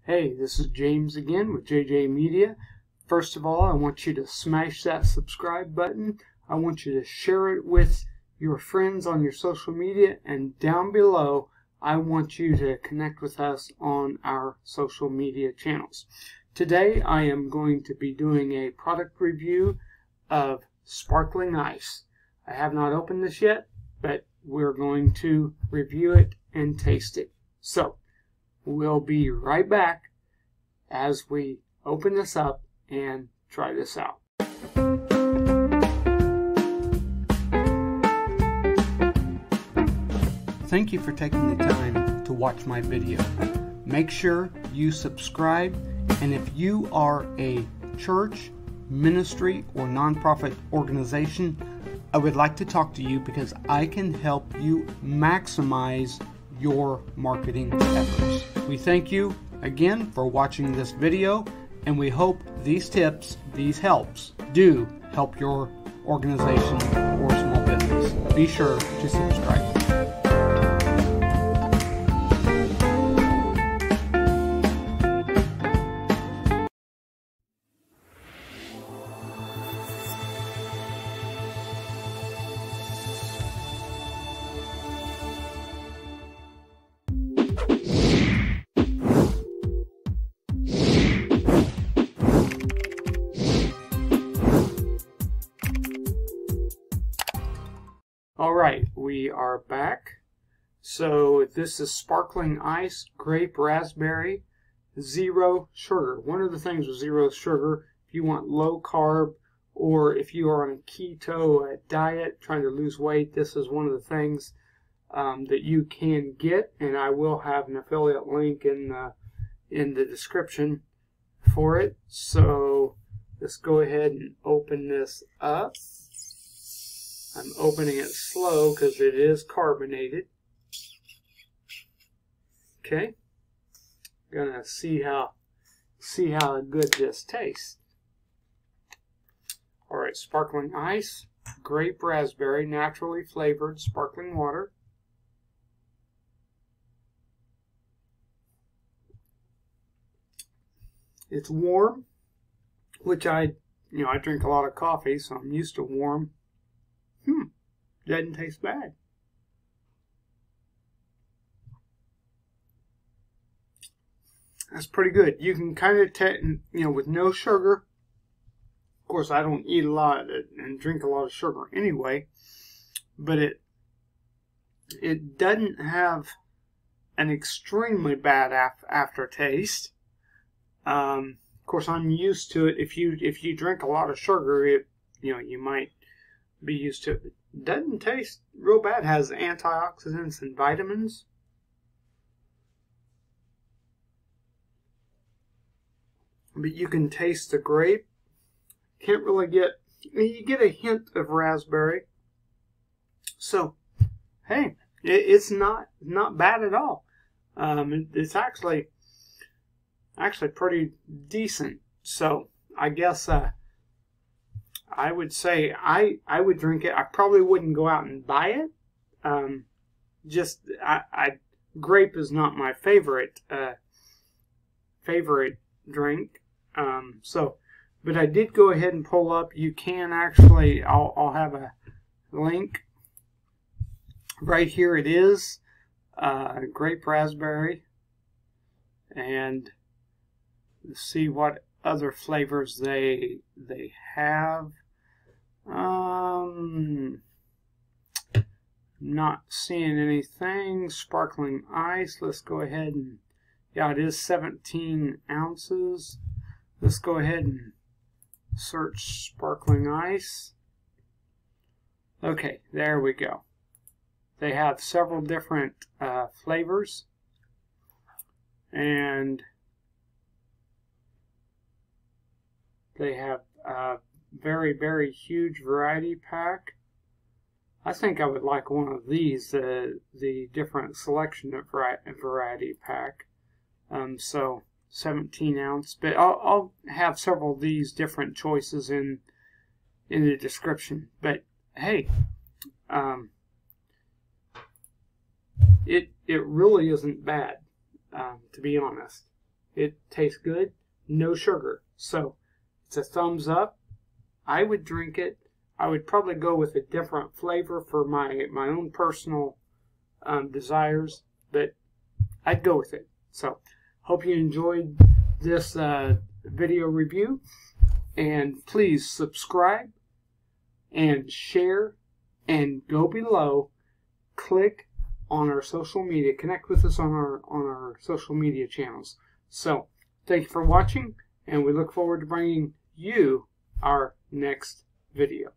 Hey, this is James again with JJ Media. First of all, I want you to smash that subscribe button. I want you to share it with your friends on your social media, and down below I want you to connect with us on our social media channels. Today I am going to be doing a product review of sparkling ice. I have not opened this yet, but we're going to review it and taste it. So we'll be right back as we open this up and try this out. Thank you for taking the time to watch my video. Make sure you subscribe, and if you are a church, ministry, or nonprofit organization, I would like to talk to you because I can help you maximize your marketing efforts. We thank you again for watching this video, and we hope these tips, these helps, do help your organization or small business. Be sure to subscribe. Alright, we are back. So this is sparkling ice, grape raspberry, zero sugar. One of the things with zero sugar, if you want low carb, or if you are on a keto diet trying to lose weight, this is one of the things that you can get, and I will have an affiliate link in the description for it. So let's go ahead and open this up. I'm opening it slow because it is carbonated. Okay, gonna see how good this tastes. All right, sparkling ice, grape raspberry, naturally flavored sparkling water. It's warm, which I drink a lot of coffee, so I'm used to warm. Doesn't taste bad. That's pretty good. You can kind of with no sugar. Of course, I don't eat a lot and drink a lot of sugar anyway, but it doesn't have an extremely bad aftertaste. Of course, I'm used to it. If you drink a lot of sugar, you might be used to it. Doesn't taste real bad. Has antioxidants and vitamins. But you can taste the grape. Can't really get, you get a hint of raspberry. So, hey, it's not bad at all. It's actually pretty decent. So, I guess I would say I would drink it. I probably wouldn't go out and buy it. Grape is not my favorite drink. But I did go ahead and pull up. You can actually. I'll have a link right here. It is grape raspberry, and let's see what other flavors they have. Not seeing anything. Sparkling ice. Let's go ahead and, yeah, it is 17 ounces. Let's go ahead and search sparkling ice. Okay, there we go. They have several different flavors, and they have a very, very huge variety pack. I think I would like one of these, the different selection of variety pack. So 17 ounce, but I'll have several of these different choices in the description. But hey, it really isn't bad, to be honest. It tastes good, no sugar. So it's a thumbs up. I would drink it. I would probably go with a different flavor for my own personal desires, but I'd go with it. So hope you enjoyed this video review, and please subscribe and share, and go below, click on our social media, connect with us on our social media channels. So thank you for watching, and we look forward to bringing you our next video.